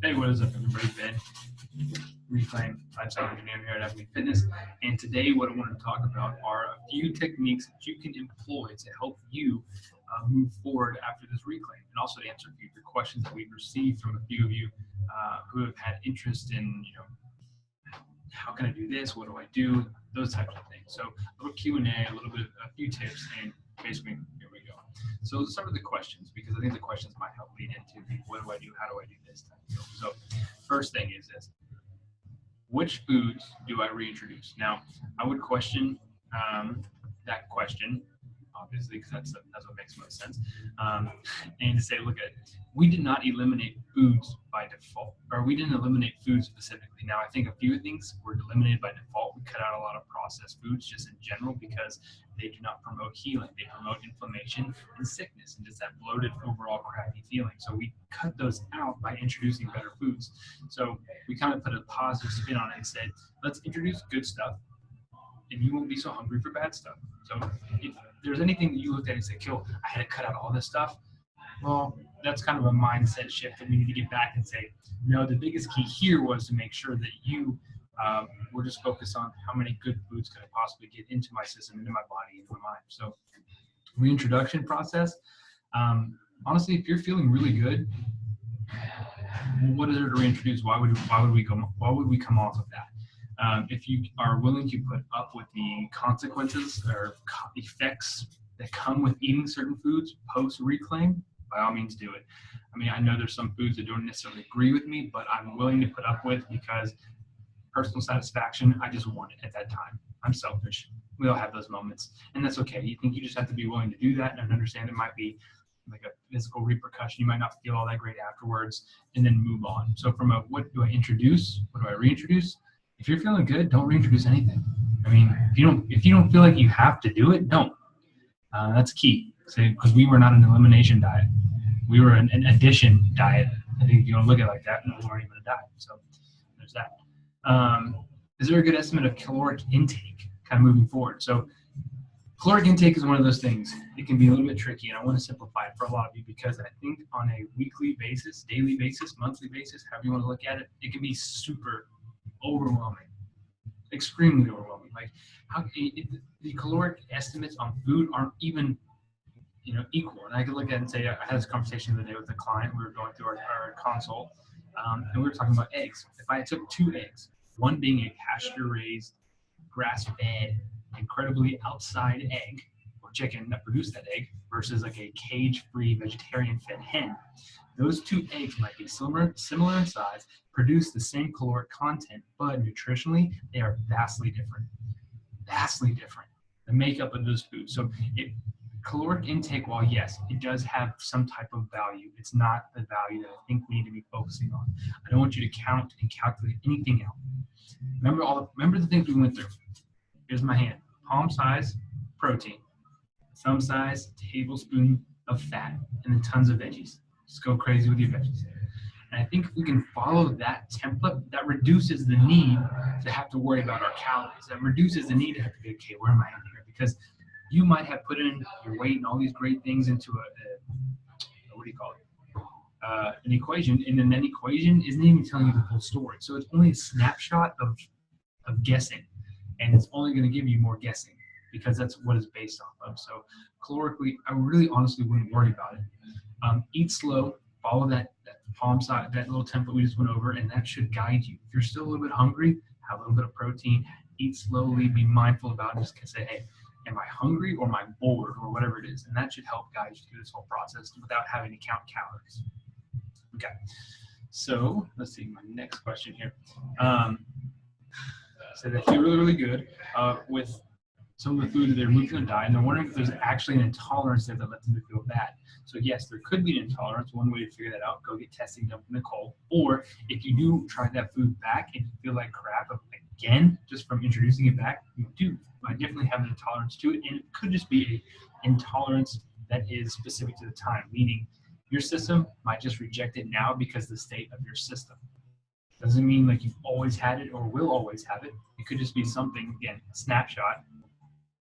Hey, what is up, everybody? Ben, Reclaim Lifestyle Engineer here at FB Fitness. And today, what I want to talk about are a few techniques that you can employ to help you move forward after this reclaim, and also to answer a few of your questions that we've received from a few of you who have had interest in, how can I do this? What do I do? Those types of things. So a little Q&A, a few tips, and basically here we go. So let's start with the questions, because I think the questions might help lead into the what do I do? How do I do this type of deal. So first thing is this: which foods do I reintroduce? Now, I would question that question, obviously, because that's what makes most sense. And to say, look at it, we did not eliminate foods by default, or we didn't eliminate food specifically. Now, I think a few things were eliminated by default. We cut out a lot of processed foods just in general because they do not promote healing. They promote inflammation and sickness and just that bloated, overall crappy feeling. So we cut those out by introducing better foods. So we kind of put a positive spin on it and said, let's introduce good stuff, and you won't be so hungry for bad stuff. So if there's anything that you looked at and said, Kill, I had to cut out all this stuff, well, that's kind of a mindset shift that we need to get back and say, no, the biggest key here was to make sure that you were just focused on how many good foods could I possibly get into my system, into my body, into my mind. So reintroduction process, honestly, if you're feeling really good, what is there to reintroduce? Why would we come off of that? If you are willing to put up with the consequences or effects that come with eating certain foods post reclaim, by all means do it. I mean, I know there's some foods that don't necessarily agree with me, but I'm willing to put up with because personal satisfaction, I just want it at that time. I'm selfish. We all have those moments, and that's okay. You think you just have to be willing to do that and understand it might be like a physical repercussion. You might not feel all that great afterwards, and then move on. So from a what do I introduce? What do I reintroduce? If you're feeling good, don't reintroduce anything. I mean, if you don't feel like you have to do it, don't. That's key. Because we were not an elimination diet. We were an addition diet. I think if you don't look at it like that, we weren't even a diet. So there's that. Is there a good estimate of caloric intake kind of moving forward? So caloric intake is one of those things. It can be a little bit tricky, and I want to simplify it for a lot of you because I think on a weekly basis, daily basis, monthly basis, however you want to look at it, it can be super overwhelming, extremely overwhelming. Like the caloric estimates on food aren't even equal. And I could look at it and say, I had this conversation the other day with a client. We were going through our consult, and we were talking about eggs. If I took 2 eggs, one being a pasture-raised, grass-fed, incredibly outside egg or chicken that produced that egg versus like a cage-free vegetarian-fed hen, those 2 eggs might be similar in size, produce the same caloric content, but nutritionally, they are vastly different. Vastly different. The makeup of those foods. So caloric intake, while yes, it does have some type of value, it's not the value that I think we need to be focusing on. I don't want you to count and calculate anything out. Remember the things we went through. Here's my hand. Palm size protein, thumb size tablespoon of fat, and then tons of veggies. Just go crazy with your veggies. And I think if we can follow that template, that reduces the need to have to worry about our calories. That reduces the need to have to be, okay, where am I in here? Because you might have put in your weight and all these great things into an equation, and then that equation isn't even telling you the full story. So it's only a snapshot of guessing, and it's only going to give you more guessing because that's what it's based off of. So calorically, I really honestly wouldn't worry about it. Eat slow, follow that palm side, that little template we just went over, and that should guide you. If you're still a little bit hungry, have a little bit of protein, eat slowly, be mindful about it, just say, hey, am I hungry or am I bored or whatever it is? And that should help guide you through this whole process without having to count calories. Okay, so let's see my next question here. So they feel really, really good with some of the food that they're moving on diet, and they're wondering if there's actually an intolerance there that lets them feel bad. So yes, there could be an intolerance. One way to figure that out, go get testing done with Nicole. Or if you do try that food back and you feel like crap again, just from introducing it back, you do. I definitely have an intolerance to it, and it could just be an intolerance that is specific to the time, meaning your system might just reject it now because of the state of your system. Doesn't mean like you've always had it or will always have it. It could just be something, again, a snapshot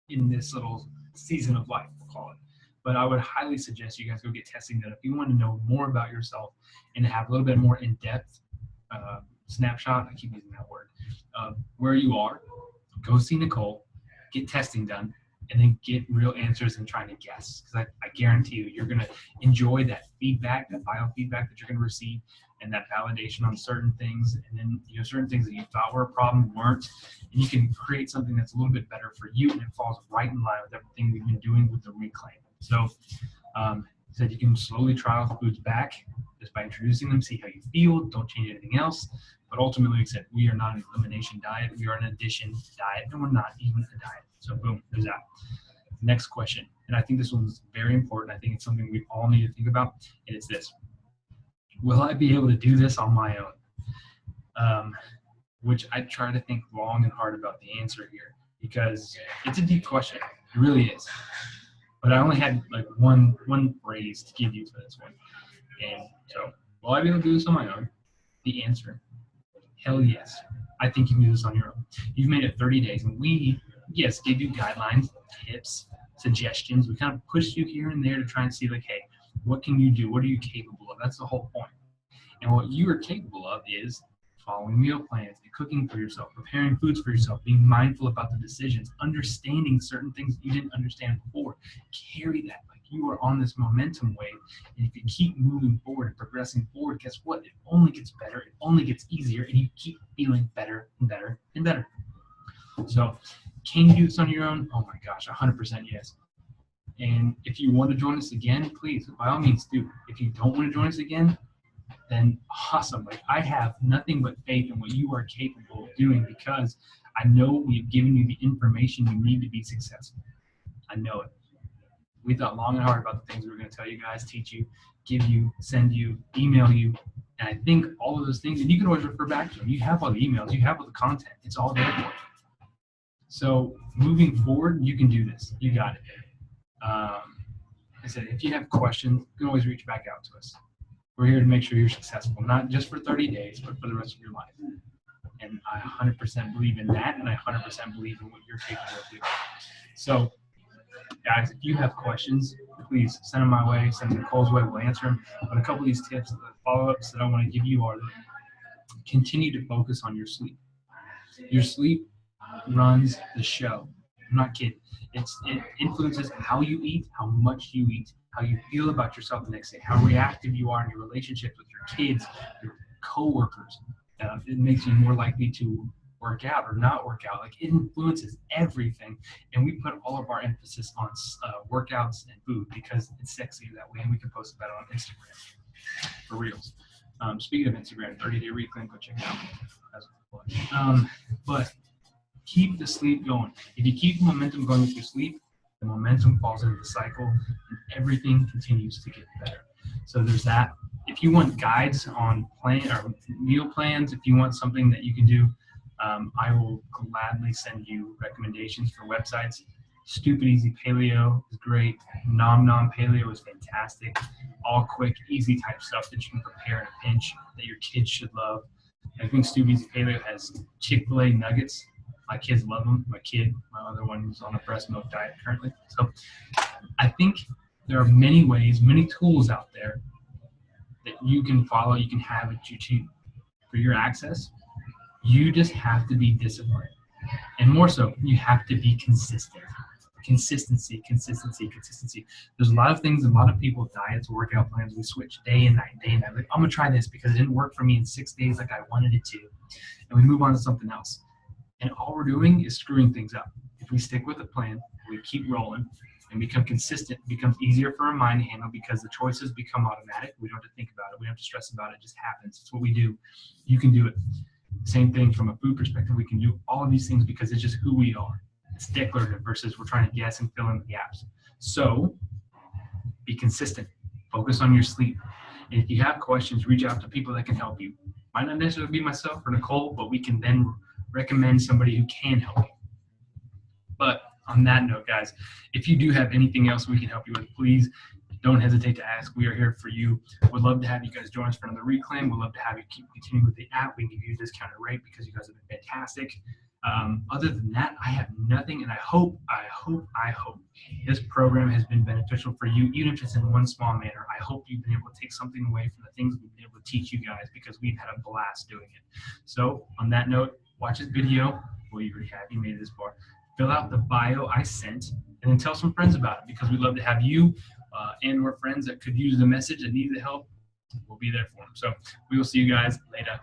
in this little season of life, we'll call it. But I would highly suggest you guys go get testing done if you want to know more about yourself and have a little bit more in-depth snapshot. I keep using that word. Where you are, go see Nicole, get testing done, and then get real answers and trying to guess. Because I guarantee you're going to enjoy that feedback, that biofeedback that you're going to receive, and that validation on certain things. And then, certain things that you thought were a problem weren't. And you can create something that's a little bit better for you, and it falls right in line with everything we've been doing with the reclaim. So, said you can slowly trial the foods back just by introducing them, see how you feel, don't change anything else. But ultimately, like I said, we are not an elimination diet. We are an addition diet, and we're not even a diet. So boom, there's that. Next question, and I think this one's very important. I think it's something we all need to think about, and it's this. Will I be able to do this on my own? Which I try to think long and hard about the answer here, because it's a deep question. It really is. But I only had like one phrase to give you for this one. And so, will I be able to do this on my own? The answer, hell yes. I think you can do this on your own. You've made it 30 days, and we, yes, gave you guidelines, tips, suggestions. We kind of pushed you here and there to try and see, like, hey, what can you do? What are you capable of? That's the whole point. And what you are capable of is following meal plans, and cooking for yourself, preparing foods for yourself, being mindful about the decisions, understanding certain things that you didn't understand before. Carry that. Like, you are on this momentum wave, and if you keep moving forward and progressing forward, guess what? It only gets better, it only gets easier, and you keep feeling better and better and better. So, can you do this on your own? Oh my gosh, 100% yes. And if you want to join us again, please, by all means, do. If you don't want to join us again, then awesome. Like, I have nothing but faith in what you are capable of doing, because I know we've given you the information you need to be successful. I know it. We thought long and hard about the things we were going to tell you guys, teach you, give you, send you, email you. And I think all of those things, and you can always refer back to them. You have all the emails, you have all the content. It's all there for you. So moving forward, you can do this. You got it. I said, if you have questions, you can always reach back out to us. We're here to make sure you're successful, not just for 30 days, but for the rest of your life. And I 100% believe in that, and I 100% believe in what you're capable of doing. So, guys, if you have questions, please send them my way, send them Nicole's way, we'll answer them. But a couple of these tips, the follow-ups that I want to give you are, continue to focus on your sleep. Your sleep runs the show. I'm not kidding. It influences how you eat, how much you eat, how you feel about yourself the next day, how reactive you are in your relationships with your kids, your coworkers. It makes you more likely to work out or not work out. Like, it influences everything. And we put all of our emphasis on workouts and food because it's sexier that way, and we can post about it on Instagram for reals. Speaking of Instagram, 30-day reclaim, go check it out. But keep the sleep going. If you keep the momentum going with your sleep, the momentum falls into the cycle, and everything continues to get better. So there's that. If you want guides on plan or meal plans, if you want something that you can do, I will gladly send you recommendations for websites. Stupid Easy Paleo is great. Nom Nom Paleo is fantastic. All quick, easy type stuff that you can prepare in a pinch that your kids should love. I think Stupid Easy Paleo has Chick-fil-A nuggets. My kids love them. My other one is on a breast milk diet currently. So I think there are many ways, many tools out there that you can follow, you can have at YouTube for your access. You just have to be disciplined. And more so, you have to be consistent. Consistency. There's a lot of things, a lot of people, diets, workout plans, we switch day and night. Like, I'm going to try this because it didn't work for me in 6 days like I wanted it to. And we move on to something else. And all we're doing is screwing things up. If we stick with the plan, we keep rolling and become consistent, it becomes easier for our mind to handle because the choices become automatic. We don't have to think about it. We don't have to stress about it. It just happens. It's what we do. You can do it. Same thing from a food perspective. We can do all of these things because it's just who we are. It's declarative versus we're trying to guess and fill in the gaps. So be consistent. Focus on your sleep. And if you have questions, reach out to people that can help you. Might not necessarily be myself or Nicole, but we can then recommend somebody who can help you. But on that note, guys, if you do have anything else we can help you with, please don't hesitate to ask. We are here for you. We'd love to have you guys join us for another reclaim. We'd love to have you keep continuing with the app. We can give you a discounted rate because you guys have been fantastic. Other than that, I have nothing, and I hope this program has been beneficial for you, even if it's in one small manner. I hope you've been able to take something away from the things we've been able to teach you guys, because we've had a blast doing it. So on that note, watch this video. Well, you already have, you made it this far. Fill out the bio I sent, and then tell some friends about it, because we'd love to have you and or friends that could use the message, that need the help. We'll be there for them. So we will see you guys later.